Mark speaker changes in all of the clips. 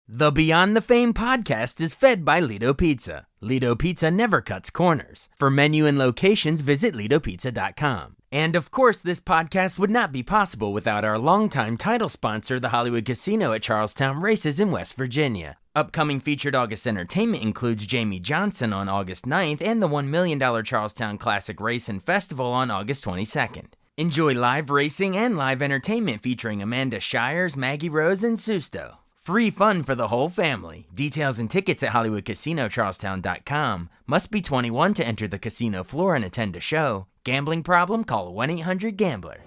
Speaker 1: The Beyond the Fame podcast is fed by Lido Pizza. Lido Pizza never cuts corners. For menu and locations, visit LidoPizza.com. And of course, this podcast would not be possible without our longtime title sponsor, the Hollywood Casino at Charlestown Races in West Virginia. Upcoming featured August entertainment includes Jamie Johnson on August 9th and the $1 million Charlestown Classic Race and Festival on August 22nd. Enjoy live racing and live entertainment featuring Amanda Shires, Maggie Rose, and Susto. Free fun for the whole family. Details and tickets at HollywoodCasinoCharlestown.com. Must be 21 to enter the casino floor and attend a show. Gambling problem? Call 1-800-GAMBLER.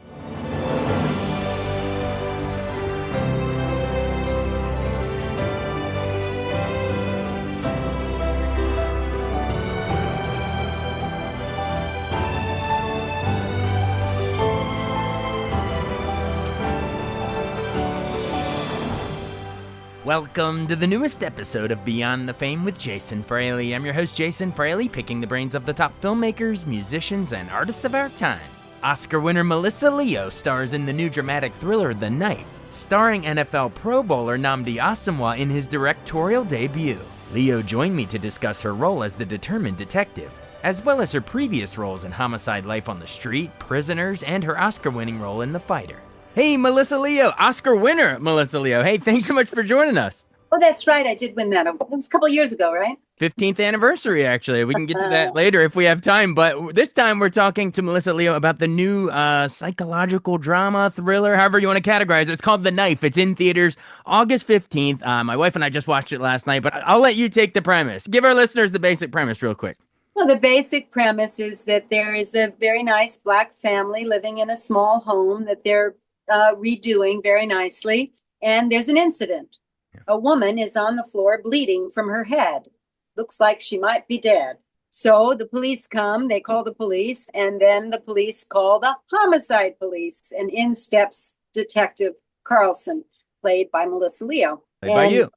Speaker 1: Welcome to the newest episode of Beyond the Fame with Jason Fraley. I'm your host, Jason Fraley, picking the brains of the top filmmakers, musicians, and artists of our time. Oscar winner Melissa Leo stars in the new dramatic thriller The Knife, starring NFL Pro Bowler Nnamdi Asomugha in his directorial debut. Leo joined me to discuss her role as the determined detective, as well as her previous roles in Homicide: Life on the Street, Prisoners, and her Oscar-winning role in The Fighter. Hey, Melissa Leo, Oscar winner Melissa Leo. Hey, thanks so much for joining us.
Speaker 2: Oh, that's right. I did win that. It was a couple years ago, right?
Speaker 1: 15th anniversary, actually. We can get to that later if we have time. But this time we're talking to Melissa Leo about the new psychological drama thriller, however you want to categorize it. It's called The Knife. It's in theaters August 15th. My wife and I just watched it last night, but I'll let you take the premise. Give our listeners the basic premise real quick.
Speaker 2: Well, the basic premise is that there is a very nice Black family living in a small home that they're redoing very nicely. And there's an incident. A woman is on the floor bleeding from her head. Looks like she might be dead. So the police come, they call the police, and then the police call the homicide police. And in steps Detective Carlson, played by Melissa Leo.
Speaker 1: Played by you.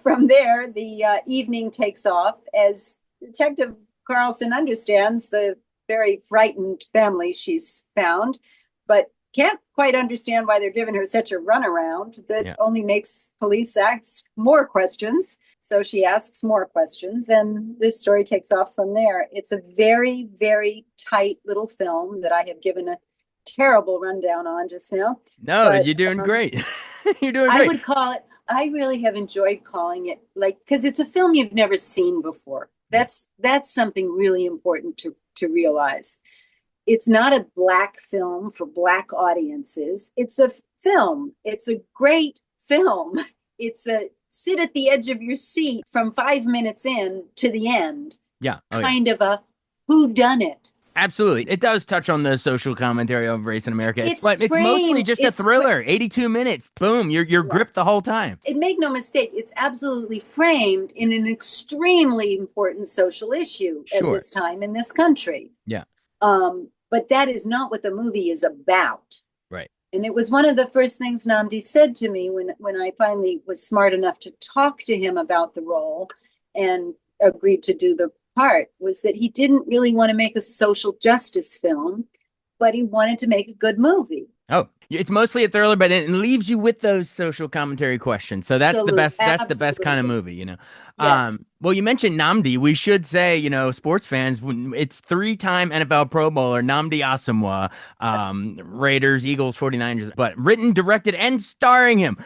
Speaker 2: From there, the evening takes off as Detective Carlson understands the very frightened family she's found, but can't quite understand why they're giving her such a runaround that only makes police ask more questions. So she asks more questions, and this story takes off from there. It's a very, very tight little film that I have given a terrible rundown on just now.
Speaker 1: No, but you're doing great. You're doing great.
Speaker 2: I would call it, I really have enjoyed calling it, because it's a film you've never seen before. That's something really important to realize. It's not a Black film for Black audiences. It's a film. It's a great film. It's a sit at the edge of your seat from 5 minutes in to the end.
Speaker 1: Yeah.
Speaker 2: Kind of a whodunit.
Speaker 1: Absolutely. It does touch on the social commentary of race in America. It's mostly just a thriller. 82 minutes. Boom. You're gripped the whole time.
Speaker 2: Make no mistake. It's absolutely framed in an extremely important social issue at this time in this country.
Speaker 1: Yeah.
Speaker 2: But that is not what the movie is about.
Speaker 1: Right.
Speaker 2: And it was one of the first things Nnamdi said to me when I finally was smart enough to talk to him about the role and agreed to do the part, was that he didn't really want to make a social justice film, but he wanted to make a good movie.
Speaker 1: Oh, it's mostly a thriller, but it leaves you with those social commentary questions. So that's the best. That's the best kind of movie, you know.
Speaker 2: Yes.
Speaker 1: Well, you mentioned Nnamdi. We should say, you know, sports fans, it's 3-time NFL Pro Bowler Nnamdi Asomugha, Raiders, Eagles, 49ers, but written, directed, and starring him.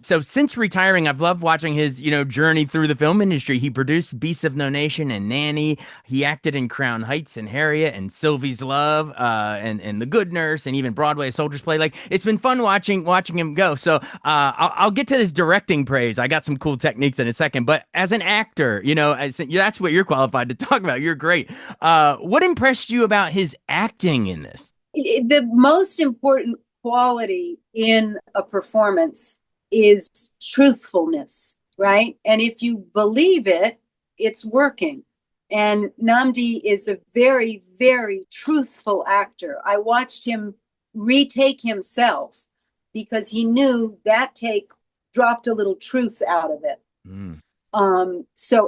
Speaker 1: So since retiring, I've loved watching his, you know, journey through the film industry. He produced Beasts of No Nation and Nanny. He acted in Crown Heights and Harriet and Sylvie's Love, and The Good Nurse, and even Broadway: A Soldier's Play. Like, it's been fun watching him go. So I'll get to his directing praise. I got some cool techniques in a second, but as an actor, you know, that's what you're qualified to talk about. You're great. What impressed you about his acting in this?
Speaker 2: The most important quality in a performance is truthfulness, right? And if you believe it, it's working. And Nnamdi is a very, very truthful actor. I watched him retake himself because he knew that take dropped a little truth out of it.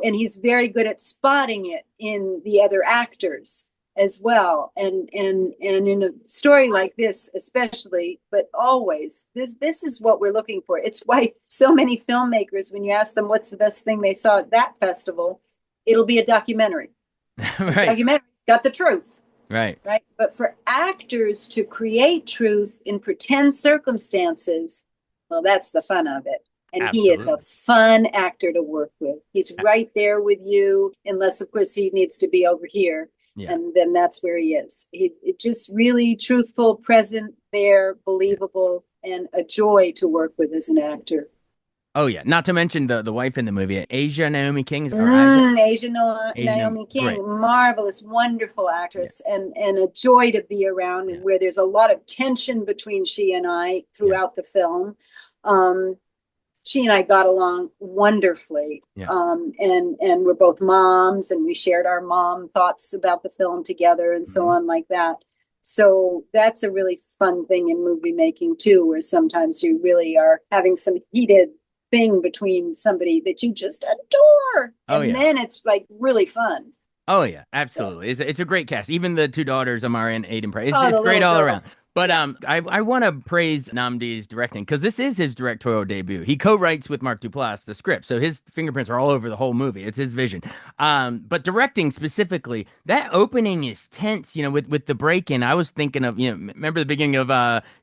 Speaker 2: And he's very good at spotting it in the other actors. as well. And in a story like this, especially, but always, this is what we're looking for. It's why so many filmmakers, when you ask them what's the best thing they saw at that festival, it'll be a documentary.
Speaker 1: Right.
Speaker 2: Documentary's got the truth.
Speaker 1: Right.
Speaker 2: Right. But for actors to create truth in pretend circumstances, well, that's the fun of it. And
Speaker 1: Absolutely.
Speaker 2: he is a fun actor to work with. He's right there with you, unless, of course, he needs to be over here.
Speaker 1: Yeah.
Speaker 2: And then that's where he is. He just really truthful, present there, believable, and a joy to work with as an actor.
Speaker 1: Oh yeah, not to mention the wife in the movie, Asia Naomi King.
Speaker 2: Asia Naomi King,
Speaker 1: great.
Speaker 2: marvelous, wonderful actress, and a joy to be around. And where there's a lot of tension between she and I throughout the film. She and I got along wonderfully, and we're both moms, and we shared our mom thoughts about the film together, and so on like that. So that's a really fun thing in movie making too, where sometimes you really are having some heated thing between somebody that you just adore, and then it's like really fun.
Speaker 1: Oh yeah, absolutely. It's a great cast. Even the two daughters, Amara and Aiden Price. It's
Speaker 2: the
Speaker 1: great all
Speaker 2: girls.
Speaker 1: around. But I want to praise Nnamdi's directing, because this is his directorial debut. He co-writes with Mark Duplass the script, so his fingerprints are all over the whole movie. It's his vision. But directing specifically, that opening is tense. You know, with the break-in, I was thinking of, you know, remember the beginning of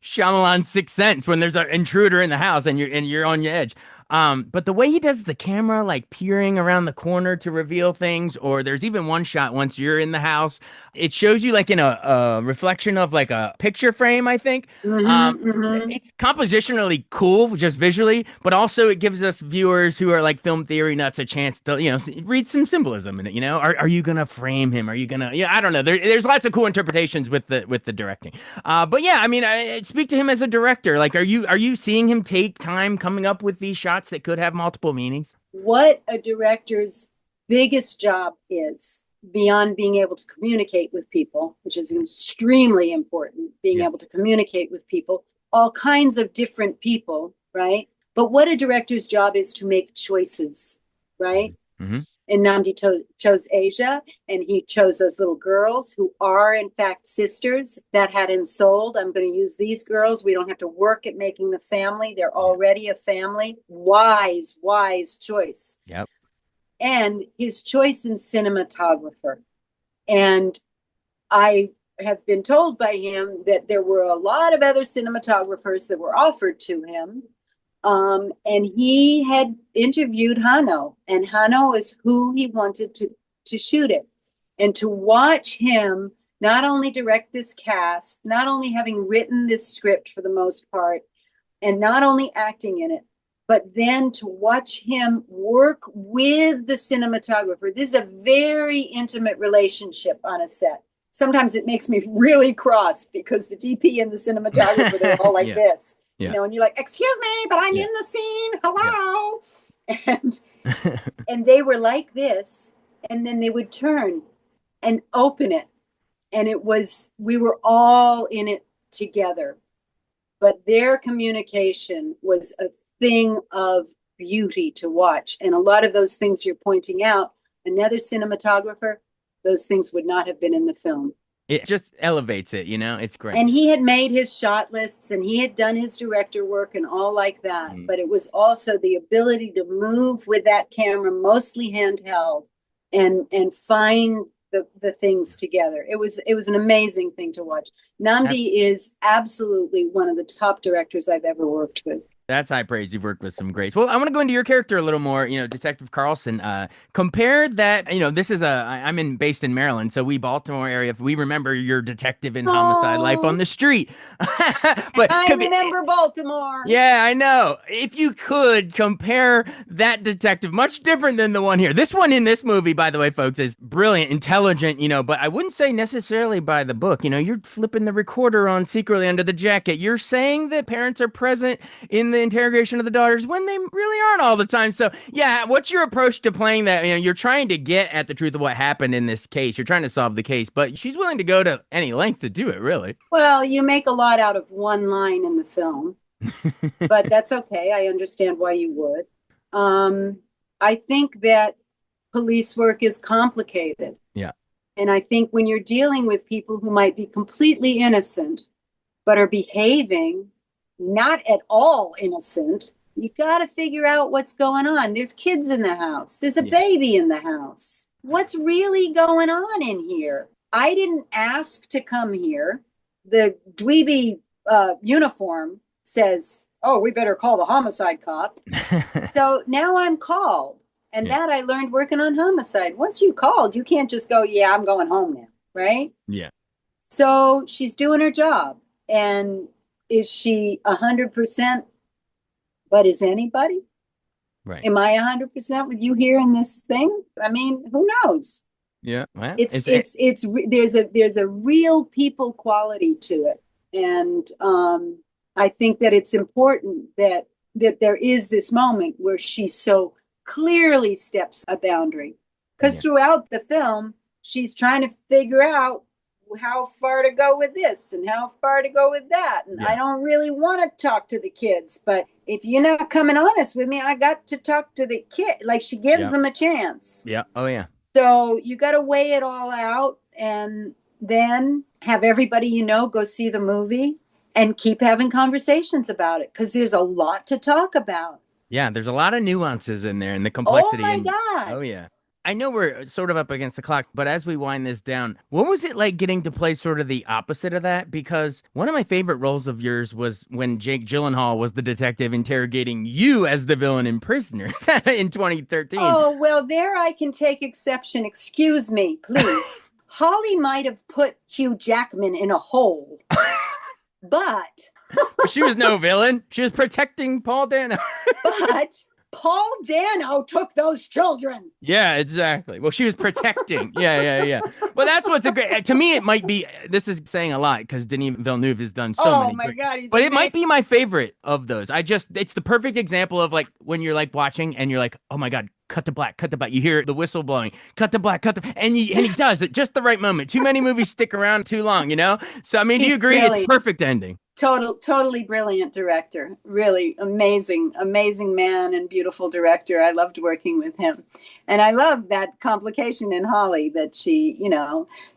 Speaker 1: Shyamalan's Sixth Sense, when there's an intruder in the house and you're on your edge. But the way he does the camera, like peering around the corner to reveal things, or there's even one shot once you're in the house, it shows you like in a reflection of like a picture frame, I think. It's compositionally cool, just visually, but also it gives us viewers who are like film theory nuts a chance to, you know, read some symbolism in it. You know, are you gonna frame him? Are you gonna? Yeah, I don't know. There's lots of cool interpretations with the directing. But yeah, I mean, I speak to him as a director. Like, are you seeing him take time coming up with these shots that could have multiple meanings?
Speaker 2: What a director's biggest job is, beyond being able to communicate with people, which is extremely important, being able to communicate with people, all kinds of different people, right? But what a director's job is to make choices, right?
Speaker 1: Mm-hmm.
Speaker 2: And Nnamdi chose Asia, and he chose those little girls who are, in fact, sisters. That had him sold. I'm going to use these girls. We don't have to work at making the family. They're already a family. Wise choice.
Speaker 1: Yep.
Speaker 2: And his choice in cinematographer. And I have been told by him that there were a lot of other cinematographers that were offered to him. And he had interviewed Hanno, and Hanno is who he wanted to shoot it. And to watch him not only direct this cast, not only having written this script for the most part, and not only acting in it, but then to watch him work with the cinematographer. This is a very intimate relationship on a set. Sometimes it makes me really cross, because the DP and the cinematographer, they're all like this.
Speaker 1: Yeah.
Speaker 2: You know, and you're like, excuse me, but I'm in the scene. Hello. Yeah. And they were like this, and then they would turn and open it. And we were all in it together. But their communication was a thing of beauty to watch. And a lot of those things you're pointing out, another cinematographer, those things would not have been in the film.
Speaker 1: It just elevates it, you know? It's great.
Speaker 2: And he had made his shot lists, and he had done his director work and all like that. But it was also the ability to move with that camera, mostly handheld, and find the things together. It was an amazing thing to watch. Nnamdi is absolutely one of the top directors I've ever worked with.
Speaker 1: That's high praise. You've worked with some greats. Well, I want to go into your character a little more, you know, Detective Carlson. Compare that, you know, this is I'm based in Maryland, so we Baltimore area, if we remember your detective in homicide life on the street. But
Speaker 2: I remember Baltimore.
Speaker 1: Yeah, I know. If you could compare that detective, much different than the one here. This one in this movie, by the way, folks, is brilliant, intelligent, you know, but I wouldn't say necessarily by the book. You know, you're flipping the recorder on secretly under the jacket. You're saying that parents are present in the interrogation of the daughters when they really aren't all the time. So yeah, what's your approach to playing that? You know, you're trying to get at the truth of what happened in this case. You're trying to solve the case, but she's willing to go to any length to do it, really.
Speaker 2: Well, you make a lot out of one line in the film, but that's okay. I understand why you would. I think that police work is complicated.
Speaker 1: Yeah.
Speaker 2: And I think when you're dealing with people who might be completely innocent, but are behaving not at all innocent, you got to figure out what's going on. There's kids in the house. There's a baby in the house. What's really going on in here? I didn't ask to come here. The dweeby uniform says, oh, we better call the homicide cop. So now I'm called. And that I learned working on homicide. Once you called, you can't just go, yeah, I'm going home now, right?
Speaker 1: Yeah.
Speaker 2: So she's doing her job. And is she 100%? But is anybody?
Speaker 1: Right.
Speaker 2: Am I 100% with you here in this thing? I mean, who knows?
Speaker 1: Yeah. Well,
Speaker 2: there's a real people quality to it. And I think that it's important that there is this moment where she so clearly steps a boundary, because throughout the film she's trying to figure out how far to go with this and how far to go with that, and I don't really want to talk to the kids, but if you're not coming honest with me, I got to talk to the kid. Like, she gives them a chance. So you got to weigh it all out, and then have everybody go see the movie and keep having conversations about it, because there's a lot to talk about.
Speaker 1: Yeah, there's a lot of nuances in there, and the complexity.
Speaker 2: Oh my God.
Speaker 1: Oh yeah. I know we're sort of up against the clock, but as we wind this down, what was it like getting to play sort of the opposite of that? Because one of my favorite roles of yours was when Jake Gyllenhaal was the detective interrogating you as the villain in Prisoners in 2013.
Speaker 2: Oh, well, there I can take exception. Excuse me, please. Holly might have put Hugh Jackman in a hole, but...
Speaker 1: She was no villain. She was protecting Paul Dano.
Speaker 2: But Paul Dano took those children.
Speaker 1: Yeah, exactly. Well, she was protecting. Yeah. Well, that's what's a great. To me, it might be. This is saying a lot because Denis Villeneuve has done so many.
Speaker 2: Oh my God!
Speaker 1: But it might be my favorite of those. It's the perfect example of like when you're like watching and you're like, oh my God, cut to black, cut to black. You hear the whistle blowing, cut to black, and he does it just the right moment. Too many movies stick around too long, So I mean, do you agree? Really, it's perfect ending.
Speaker 2: Totally brilliant director. Really amazing man and beautiful director. I loved working with him. And I love that complication in Holly that she,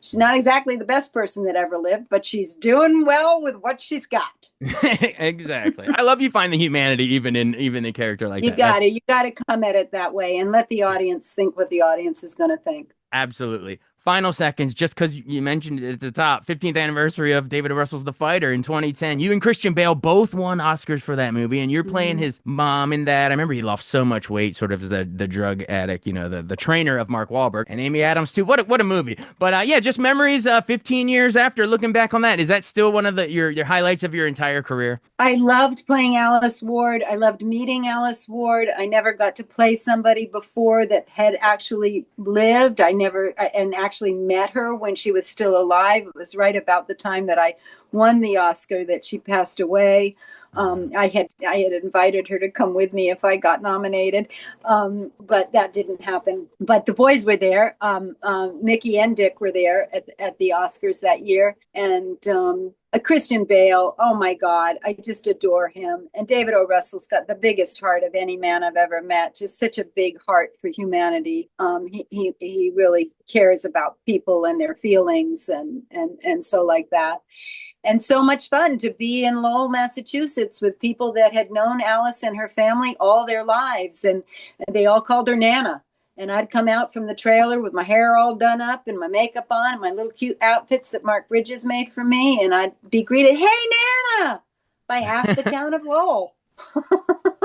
Speaker 2: she's not exactly the best person that ever lived, but she's doing well with what she's got.
Speaker 1: Exactly. I love you find the humanity even in a character like that.
Speaker 2: You got to come at it that way and let the audience think what the audience is going to think.
Speaker 1: Absolutely. Final seconds, just because you mentioned it at the top, 15th anniversary of David O. Russell's The Fighter in 2010. You and Christian Bale both won Oscars for that movie, and you're playing his mom in that. I remember he lost so much weight, sort of as the drug addict, the trainer of Mark Wahlberg, and Amy Adams too. What a movie. But just memories 15 years after, looking back on that. Is that still one of your highlights of your entire career?
Speaker 2: I loved playing Alice Ward. I loved meeting Alice Ward. I never got to play somebody before that had actually lived. And actually met her when she was still alive. It was right about the time that I won the Oscar that she passed away. I had invited her to come with me if I got nominated, but that didn't happen. But the boys were there. Mickey and Dick were there at the Oscars that year, and Christian Bale. Oh my God, I just adore him. And David O. Russell's got the biggest heart of any man I've ever met. Just such a big heart for humanity. He really cares about people and their feelings and so like that. And so much fun to be in Lowell, Massachusetts with people that had known Alice and her family all their lives. And they all called her Nana. And I'd come out from the trailer with my hair all done up and my makeup on and my little cute outfits that Mark Bridges made for me. And I'd be greeted, "Hey, Nana," by half the town of Lowell.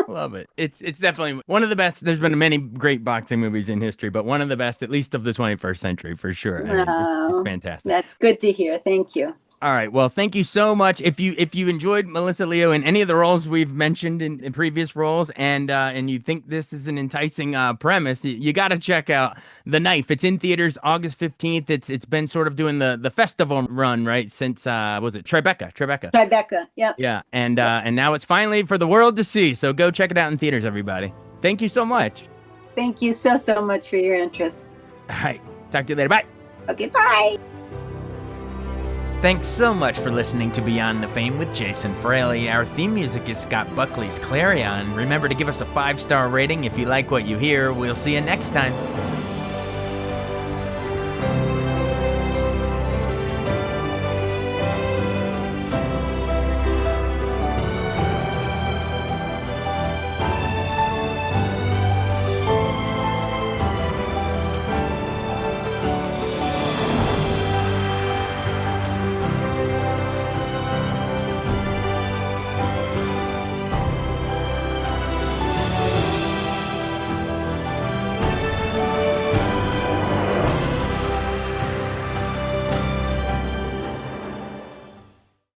Speaker 1: Love it. It's definitely one of the best. There's been many great boxing movies in history, but one of the best, at least of the 21st century, for sure. I mean, it's fantastic.
Speaker 2: That's good to hear. Thank you.
Speaker 1: All right. Well, thank you so much. If you enjoyed Melissa Leo in any of the roles we've mentioned in previous roles, and you think this is an enticing premise, you got to check out The Knife. It's in theaters August 15th. It's been sort of doing the festival run, right, since was it Tribeca? Yep. Yeah. And now it's finally for the world to see. So go check it out in theaters, everybody. Thank you so much.
Speaker 2: Thank you so much for your interest.
Speaker 1: All right. Talk to you later. Bye.
Speaker 2: Okay. Bye.
Speaker 1: Thanks so much for listening to Beyond the Fame with Jason Fraley. Our theme music is Scott Buckley's Clarion. Remember to give us a 5-star rating if you like what you hear. We'll see you next time.